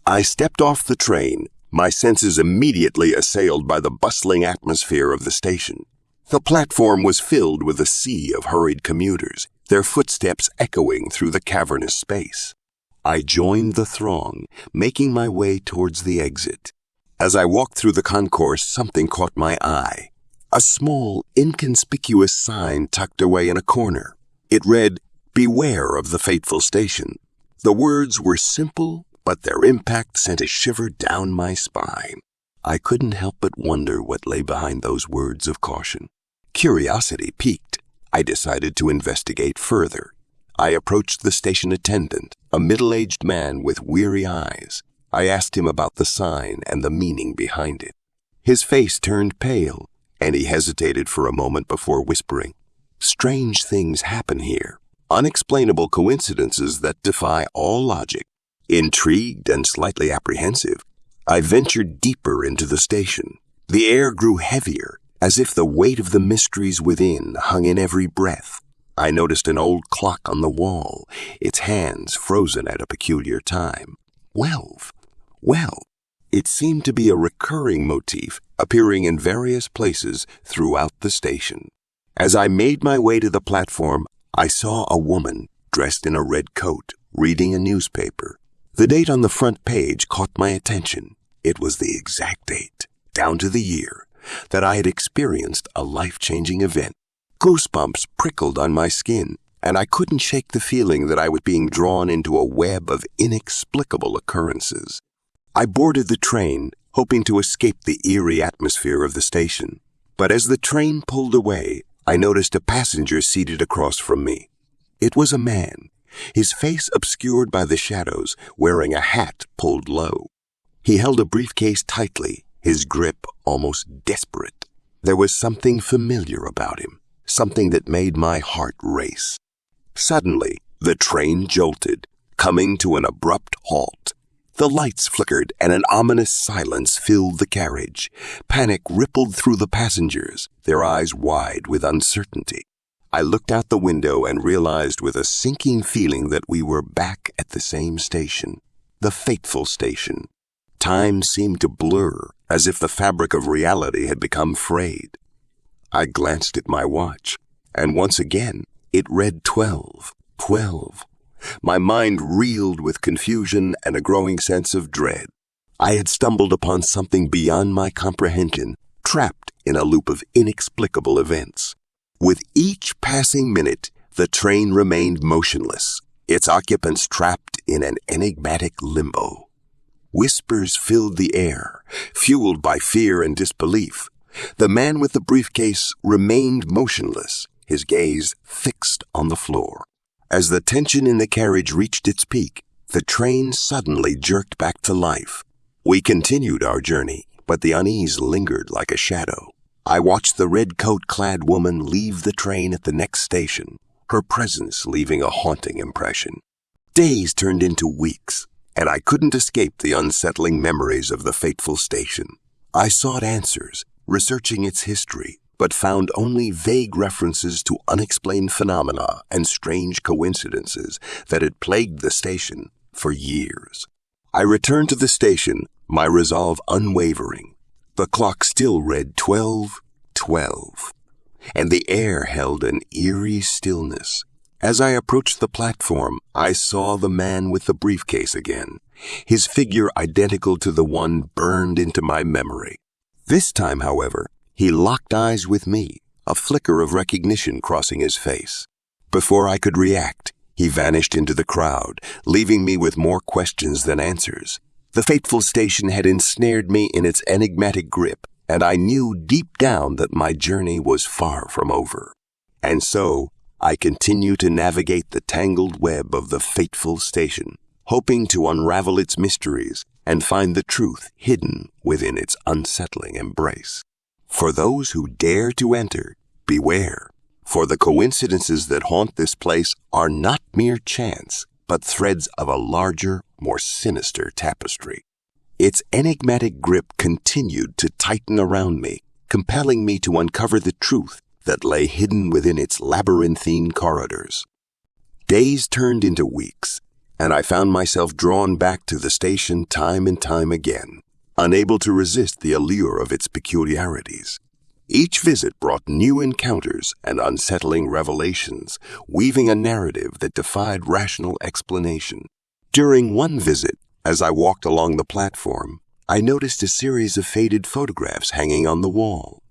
I stepped off the train, my senses immediately assailed by the bustling atmosphere of the station. The platform was filled with a sea of hurried commuters, their footsteps echoing through the cavernous space. I joined the throng, making my way towards the exit. As I walked through the concourse, something caught my eye. A small, inconspicuous sign tucked away in a corner. It read, "Beware of the fateful station." The words were simple, but their impact sent a shiver down my spine. I couldn't help but wonder what lay behind those words of caution. Curiosity piqued. I decided to investigate further. I approached the station attendant, a middle-aged man with weary eyes. I asked him about the sign and the meaning behind it. His face turned pale, and he hesitated for a moment before whispering, "Strange things happen here, unexplainable coincidences that defy all logic." Intrigued and slightly apprehensive, I ventured deeper into the station. The air grew heavier, as if the weight of the mysteries within hung in every breath. I noticed an old clock on the wall, its hands frozen at a peculiar time. 12. Well, it seemed to be a recurring motif, appearing in various places throughout the station. As I made my way to the platform, I saw a woman dressed in a red coat, reading a newspaper. The date on the front page caught my attention. It was the exact date, down to the year, that I had experienced a life-changing event. Goosebumps prickled on my skin, and I couldn't shake the feeling that I was being drawn into a web of inexplicable occurrences. I boarded the train, hoping to escape the eerie atmosphere of the station. But as the train pulled away, I noticed a passenger seated across from me. It was a man, his face obscured by the shadows, wearing a hat pulled low. He held a briefcase tightly, his grip almost desperate. There was something familiar about him, something that made my heart race. Suddenly, the train jolted, coming to an abrupt halt. The lights flickered and an ominous silence filled the carriage. Panic rippled through the passengers, their eyes wide with uncertainty. I looked out the window and realized with a sinking feeling that we were back at the same station, the fateful station. Time seemed to blur, as if the fabric of reality had become frayed. I glanced at my watch, and once again, it read 12. My mind reeled with confusion and a growing sense of dread. I had stumbled upon something beyond my comprehension, trapped in a loop of inexplicable events. With each passing minute, the train remained motionless, its occupants trapped in an enigmatic limbo. Whispers filled the air, fueled by fear and disbelief. The man with the briefcase remained motionless, his gaze fixed on the floor. As the tension in the carriage reached its peak, the train suddenly jerked back to life. We continued our journey, but the unease lingered like a shadow. I watched the red coat-clad woman leave the train at the next station, her presence leaving a haunting impression. Days turned into weeks, and I couldn't escape the unsettling memories of the fateful station. I sought answers, researching its history, but found only vague references to unexplained phenomena and strange coincidences that had plagued the station for years. I returned to the station, my resolve unwavering. The clock still read 12:12, and the air held an eerie stillness. As I approached the platform, I saw the man with the briefcase again, his figure identical to the one burned into my memory. This time, however, he locked eyes with me, a flicker of recognition crossing his face. Before I could react, he vanished into the crowd, leaving me with more questions than answers. The fateful station had ensnared me in its enigmatic grip, and I knew deep down that my journey was far from over. And so, I continued to navigate the tangled web of the fateful station, hoping to unravel its mysteries and find the truth hidden within its unsettling embrace. For those who dare to enter, beware, for the coincidences that haunt this place are not mere chance, but threads of a larger, more sinister tapestry. Its enigmatic grip continued to tighten around me, compelling me to uncover the truth that lay hidden within its labyrinthine corridors. Days turned into weeks, and I found myself drawn back to the station time and time again, unable to resist the allure of its peculiarities. Each visit brought new encounters and unsettling revelations, weaving a narrative that defied rational explanation. During one visit, as I walked along the platform, I noticed a series of faded photographs hanging on the wall.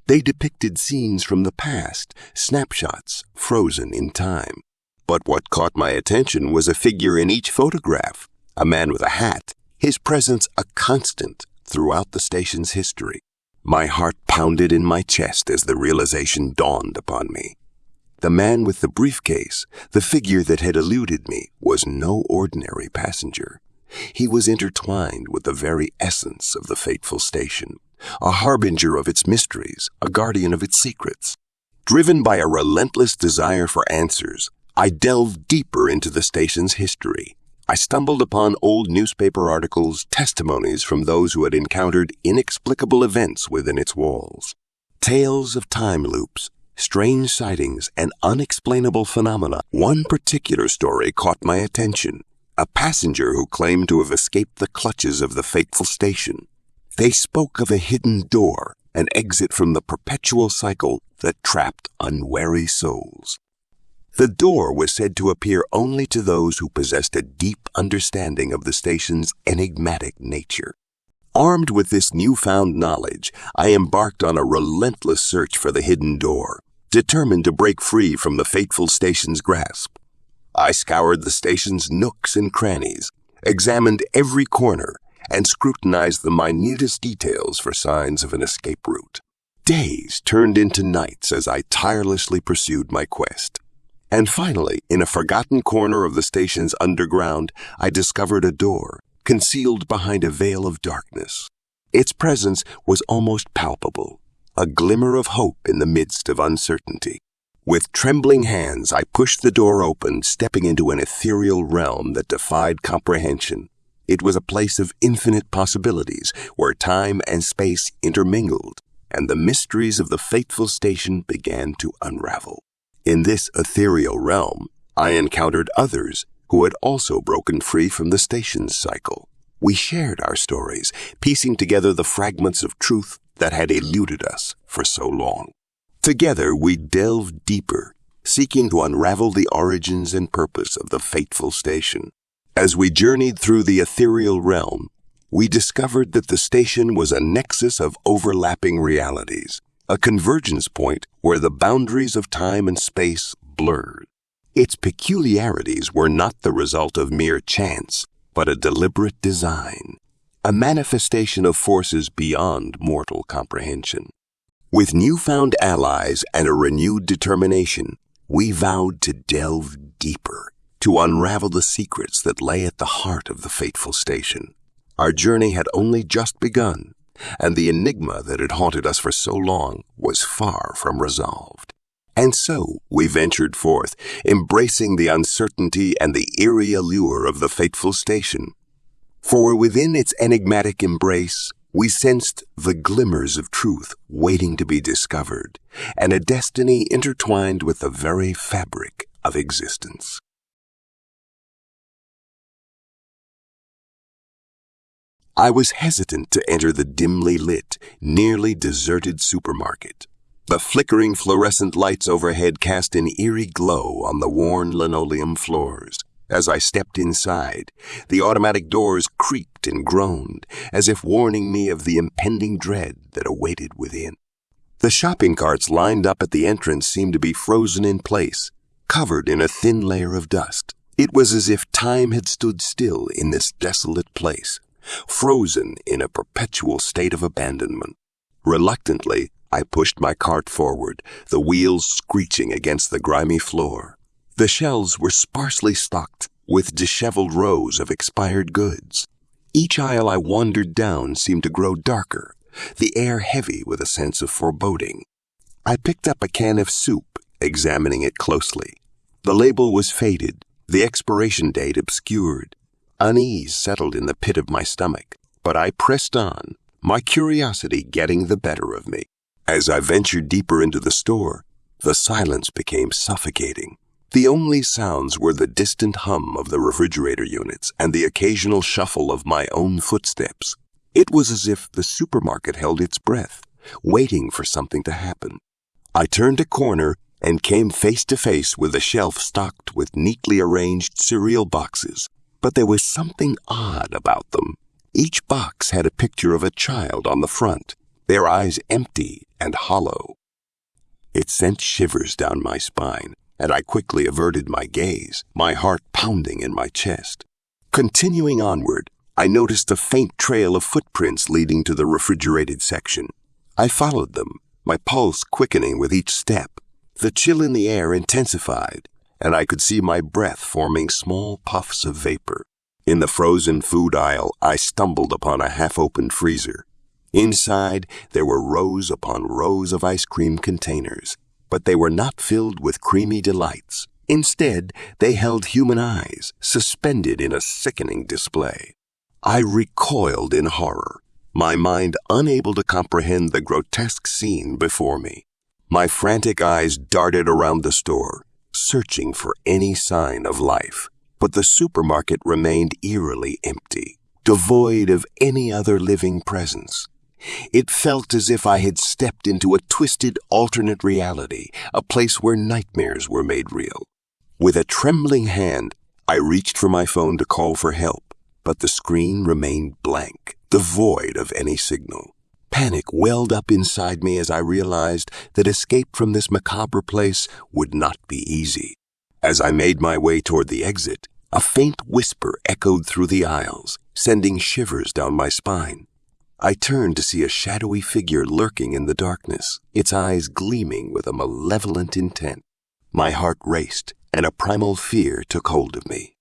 They depicted scenes from the past, snapshots frozen in time. But what caught my attention was a figure in each photograph, a man with a hat, his presence a constant throughout the station's history. My heart pounded in my chest as the realization dawned upon me. The man with the briefcase, the figure that had eluded me, was no ordinary passenger. He was intertwined with the very essence of the fateful station, a harbinger of its mysteries, a guardian of its secrets. Driven by a relentless desire for answers, I delved deeper into the station's history. I stumbled upon old newspaper articles, testimonies from those who had encountered inexplicable events within its walls. Tales of time loops, strange sightings, and unexplainable phenomena. One particular story caught my attention. A passenger who claimed to have escaped the clutches of the fateful station. They spoke of a hidden door, an exit from the perpetual cycle that trapped unwary souls. The door was said to appear only to those who possessed a deep understanding of the station's enigmatic nature. Armed with this newfound knowledge, I embarked on a relentless search for the hidden door, determined to break free from the fateful station's grasp. I scoured the station's nooks and crannies, examined every corner, and scrutinized the minutest details for signs of an escape route. Days turned into nights as I tirelessly pursued my quest. And finally, in a forgotten corner of the station's underground, I discovered a door, concealed behind a veil of darkness. Its presence was almost palpable, a glimmer of hope in the midst of uncertainty. With trembling hands, I pushed the door open, stepping into an ethereal realm that defied comprehension. It was a place of infinite possibilities, where time and space intermingled, and the mysteries of the fateful station began to unravel. In this ethereal realm, I encountered others who had also broken free from the station's cycle. We shared our stories, piecing together the fragments of truth that had eluded us for so long. Together, we delved deeper, seeking to unravel the origins and purpose of the fateful station. As we journeyed through the ethereal realm, we discovered that the station was a nexus of overlapping realities, a convergence point where the boundaries of time and space blurred. Its peculiarities were not the result of mere chance, but a deliberate design, a manifestation of forces beyond mortal comprehension. With newfound allies and a renewed determination, we vowed to delve deeper, to unravel the secrets that lay at the heart of the fateful station. Our journey had only just begun, and the enigma that had haunted us for so long was far from resolved. And so we ventured forth, embracing the uncertainty and the eerie allure of the fateful station. For within its enigmatic embrace, we sensed the glimmers of truth waiting to be discovered, and a destiny intertwined with the very fabric of existence. I was hesitant to enter the dimly lit, nearly deserted supermarket. The flickering fluorescent lights overhead cast an eerie glow on the worn linoleum floors. As I stepped inside, the automatic doors creaked and groaned, as if warning me of the impending dread that awaited within. The shopping carts lined up at the entrance seemed to be frozen in place, covered in a thin layer of dust. It was as if time had stood still in this desolate place, frozen in a perpetual state of abandonment. Reluctantly, I pushed my cart forward, the wheels screeching against the grimy floor. The shelves were sparsely stocked with disheveled rows of expired goods. Each aisle I wandered down seemed to grow darker, the air heavy with a sense of foreboding. I picked up a can of soup, examining it closely. The label was faded, the expiration date obscured. Unease settled in the pit of my stomach, but I pressed on, my curiosity getting the better of me. As I ventured deeper into the store, the silence became suffocating. The only sounds were the distant hum of the refrigerator units and the occasional shuffle of my own footsteps. It was as if the supermarket held its breath, waiting for something to happen. I turned a corner and came face to face with a shelf stocked with neatly arranged cereal boxes. But there was something odd about them. Each box had a picture of a child on the front, their eyes empty and hollow. It sent shivers down my spine, and I quickly averted my gaze, my heart pounding in my chest. Continuing onward, I noticed a faint trail of footprints leading to the refrigerated section. I followed them, my pulse quickening with each step. The chill in the air intensified, and I could see my breath forming small puffs of vapor. In the frozen food aisle, I stumbled upon a half-opened freezer. Inside, there were rows upon rows of ice cream containers, but they were not filled with creamy delights. Instead, they held human eyes, suspended in a sickening display. I recoiled in horror, my mind unable to comprehend the grotesque scene before me. My frantic eyes darted around the store, searching for any sign of life, but the supermarket remained eerily empty, devoid of any other living presence. It felt as if I had stepped into a twisted alternate reality, a place where nightmares were made real. With a trembling hand, I reached for my phone to call for help, but the screen remained blank, devoid of any signal. Panic welled up inside me as I realized that escape from this macabre place would not be easy. As I made my way toward the exit, a faint whisper echoed through the aisles, sending shivers down my spine. I turned to see a shadowy figure lurking in the darkness, its eyes gleaming with a malevolent intent. My heart raced, and a primal fear took hold of me.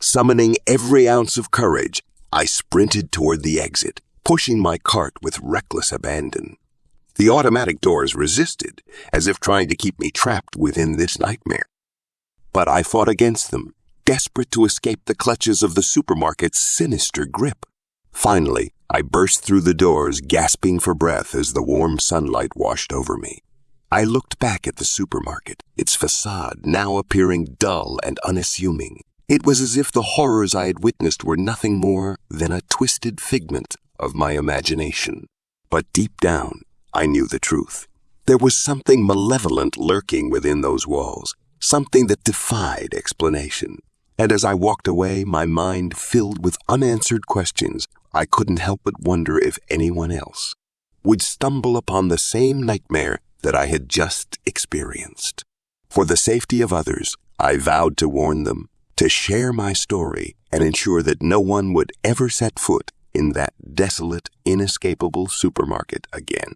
Summoning every ounce of courage, I sprinted toward the exit, pushing my cart with reckless abandon. The automatic doors resisted, as if trying to keep me trapped within this nightmare. But I fought against them, desperate to escape the clutches of the supermarket's sinister grip. Finally, I burst through the doors, gasping for breath as the warm sunlight washed over me. I looked back at the supermarket, its facade now appearing dull and unassuming. It was as if the horrors I had witnessed were nothing more than a twisted figment of my imagination. But deep down, I knew the truth. There was something malevolent lurking within those walls, something that defied explanation. And as I walked away, my mind filled with unanswered questions, I couldn't help but wonder if anyone else would stumble upon the same nightmare that I had just experienced. For the safety of others, I vowed to warn them, to share my story, and ensure that no one would ever set foot in that desolate, inescapable supermarket again.